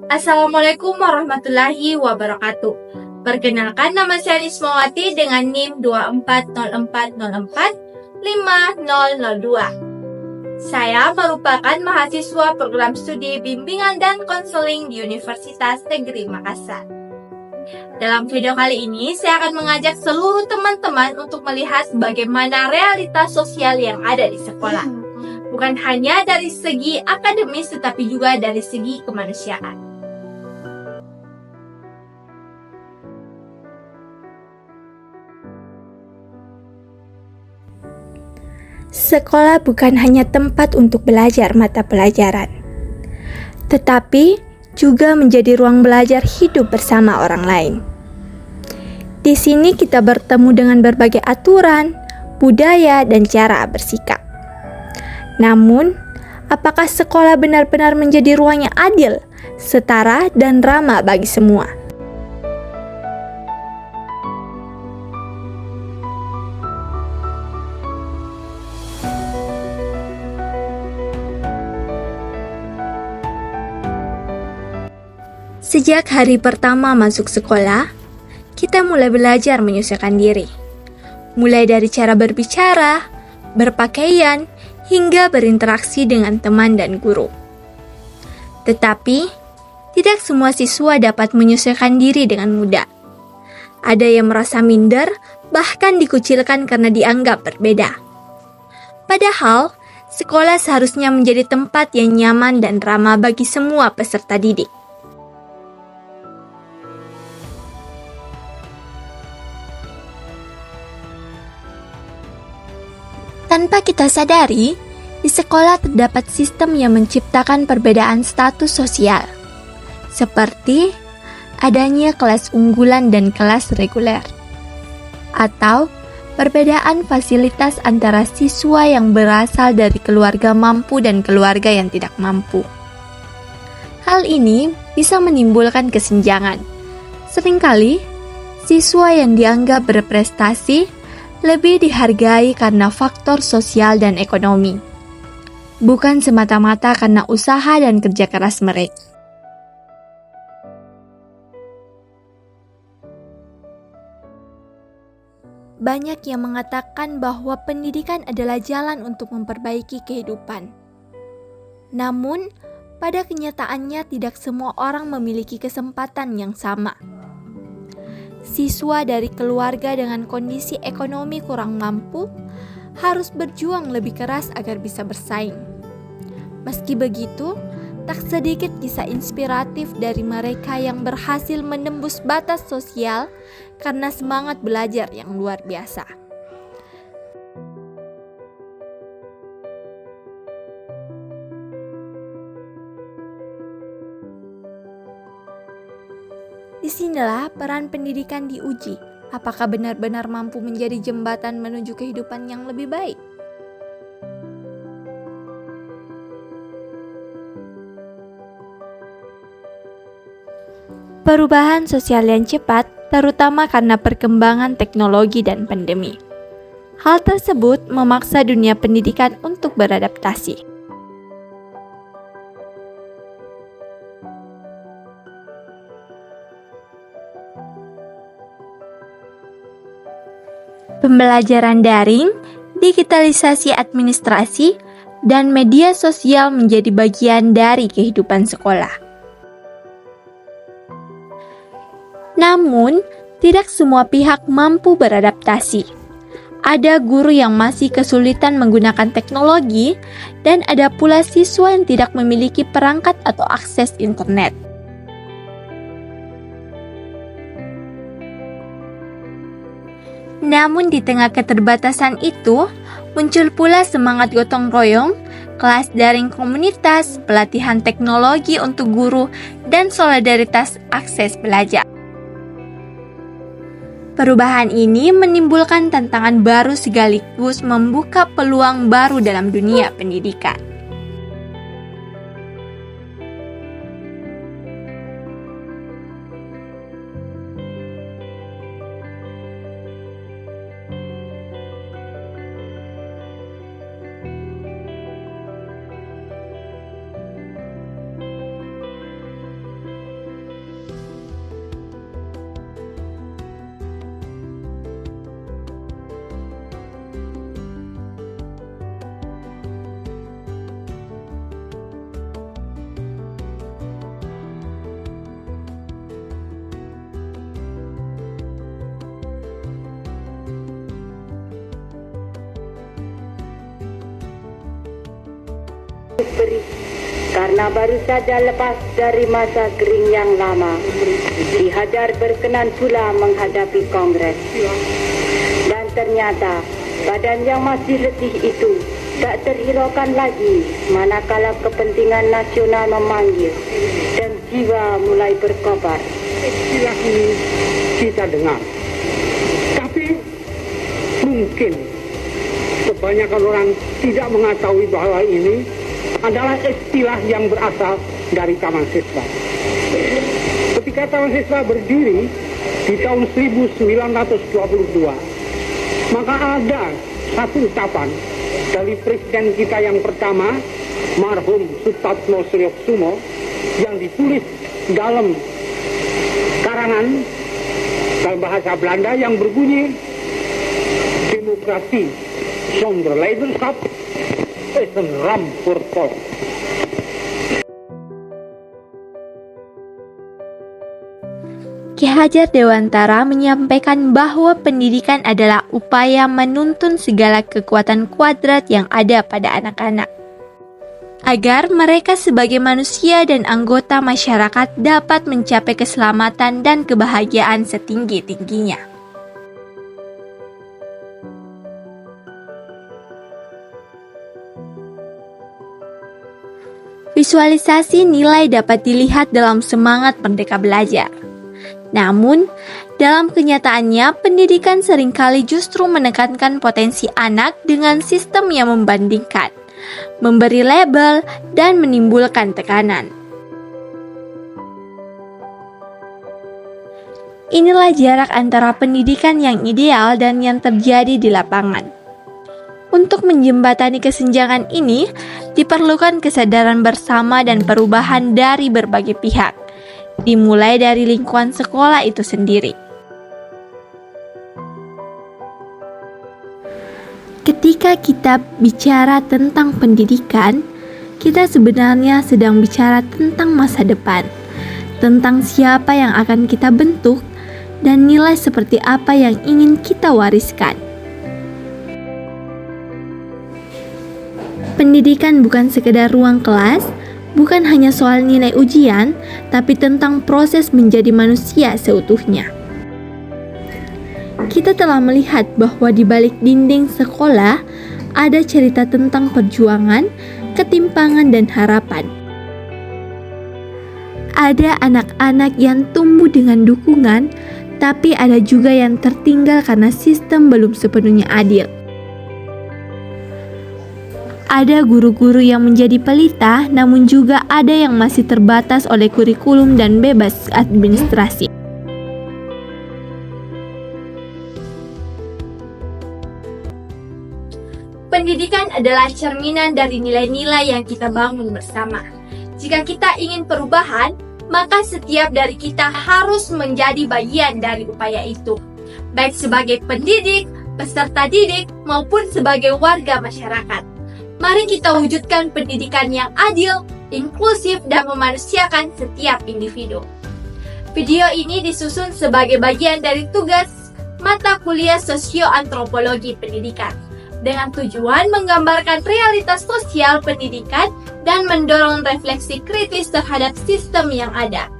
Assalamualaikum warahmatullahi wabarakatuh. Perkenalkan, nama saya Ismawati dengan NIM 2404045002. Saya merupakan mahasiswa program studi bimbingan dan konseling di Universitas Negeri Makassar. Dalam video kali ini, saya akan mengajak seluruh teman-teman untuk melihat bagaimana realitas sosial yang ada di sekolah. Bukan hanya dari segi akademis, tetapi juga dari segi kemanusiaan. Sekolah bukan hanya tempat untuk belajar mata pelajaran, tetapi juga menjadi ruang belajar hidup bersama orang lain. Di sini kita bertemu dengan berbagai aturan, budaya, dan cara bersikap. Namun, apakah sekolah benar-benar menjadi ruang yang adil, setara, dan ramah bagi semua? Sejak hari pertama masuk sekolah, kita mulai belajar menyesuaikan diri. Mulai dari cara berbicara, berpakaian, hingga berinteraksi dengan teman dan guru. Tetapi, tidak semua siswa dapat menyesuaikan diri dengan mudah. Ada yang merasa minder, bahkan dikucilkan karena dianggap berbeda. Padahal, sekolah seharusnya menjadi tempat yang nyaman dan ramah bagi semua peserta didik. Tanpa kita sadari, di sekolah terdapat sistem yang menciptakan perbedaan status sosial, seperti adanya kelas unggulan dan kelas reguler, atau perbedaan fasilitas antara siswa yang berasal dari keluarga mampu dan keluarga yang tidak mampu. Hal ini bisa menimbulkan kesenjangan. Seringkali, siswa yang dianggap berprestasi lebih dihargai karena faktor sosial dan ekonomi, bukan semata-mata karena usaha dan kerja keras mereka. Banyak yang mengatakan bahwa pendidikan adalah jalan untuk memperbaiki kehidupan. Namun, pada kenyataannya tidak semua orang memiliki kesempatan yang sama. Siswa dari keluarga dengan kondisi ekonomi kurang mampu harus berjuang lebih keras agar bisa bersaing. Meski begitu, tak sedikit kisah inspiratif dari mereka yang berhasil menembus batas sosial karena semangat belajar yang luar biasa. Disinilah peran pendidikan diuji, apakah benar-benar mampu menjadi jembatan menuju kehidupan yang lebih baik. Perubahan sosial yang cepat, terutama karena perkembangan teknologi dan pandemi. Hal tersebut memaksa dunia pendidikan untuk beradaptasi. Pembelajaran daring, digitalisasi administrasi, dan media sosial menjadi bagian dari kehidupan sekolah. Namun, tidak semua pihak mampu beradaptasi. Ada guru yang masih kesulitan menggunakan teknologi, dan ada pula siswa yang tidak memiliki perangkat atau akses internet. Namun di tengah keterbatasan itu, muncul pula semangat gotong royong, kelas daring komunitas, pelatihan teknologi untuk guru, dan solidaritas akses belajar. Perubahan ini menimbulkan tantangan baru sekaligus membuka peluang baru dalam dunia pendidikan. karena baru saja lepas dari masa kering yang lama. Ki Hajar berkenan pula menghadapi Kongres. Dan ternyata badan yang masih letih itu tak terhiraukan lagi manakala kepentingan nasional memanggil dan jiwa mulai berkobar. Istilah ini kita dengar, tapi mungkin kebanyakan orang tidak mengetahui bahwa ini adalah istilah yang berasal dari Taman Siswa. Ketika Taman Siswa berdiri di tahun 1922, maka ada satu ucapan dari presiden kita yang pertama, marhum Sutatmo Srioksumo, yang ditulis dalam karangan dalam bahasa Belanda yang berbunyi, demokrasi zonder leiderschap is een ramp voor het volk. Ki Hajar Dewantara menyampaikan bahwa pendidikan adalah upaya menuntun segala kekuatan kuadrat yang ada pada anak-anak, agar mereka sebagai manusia dan anggota masyarakat dapat mencapai keselamatan dan kebahagiaan setinggi-tingginya. Visualisasi nilai dapat dilihat dalam semangat Merdeka Belajar. Namun, dalam kenyataannya, pendidikan seringkali justru menekankan potensi anak dengan sistem yang membandingkan, memberi label, dan menimbulkan tekanan. Inilah jarak antara pendidikan yang ideal dan yang terjadi di lapangan. Untuk menjembatani kesenjangan ini, diperlukan kesadaran bersama dan perubahan dari berbagai pihak, dimulai dari lingkungan sekolah itu sendiri. Ketika kita bicara tentang pendidikan, kita sebenarnya sedang bicara tentang masa depan, tentang siapa yang akan kita bentuk, dan nilai seperti apa yang ingin kita wariskan. Pendidikan bukan sekedar ruang kelas, bukan hanya soal nilai ujian, tapi tentang proses menjadi manusia seutuhnya. Kita telah melihat bahwa di balik dinding sekolah ada cerita tentang perjuangan, ketimpangan, dan harapan. Ada anak-anak yang tumbuh dengan dukungan, tapi ada juga yang tertinggal karena sistem belum sepenuhnya adil. Ada guru-guru yang menjadi pelita, namun juga ada yang masih terbatas oleh kurikulum dan bebas administrasi. Pendidikan adalah cerminan dari nilai-nilai yang kita bangun bersama. Jika kita ingin perubahan, maka setiap dari kita harus menjadi bagian dari upaya itu, baik sebagai pendidik, peserta didik, maupun sebagai warga masyarakat. Mari kita wujudkan pendidikan yang adil, inklusif, dan memanusiakan setiap individu. Video ini disusun sebagai bagian dari tugas mata kuliah Sosioantropologi Pendidikan, dengan tujuan menggambarkan realitas sosial pendidikan dan mendorong refleksi kritis terhadap sistem yang ada.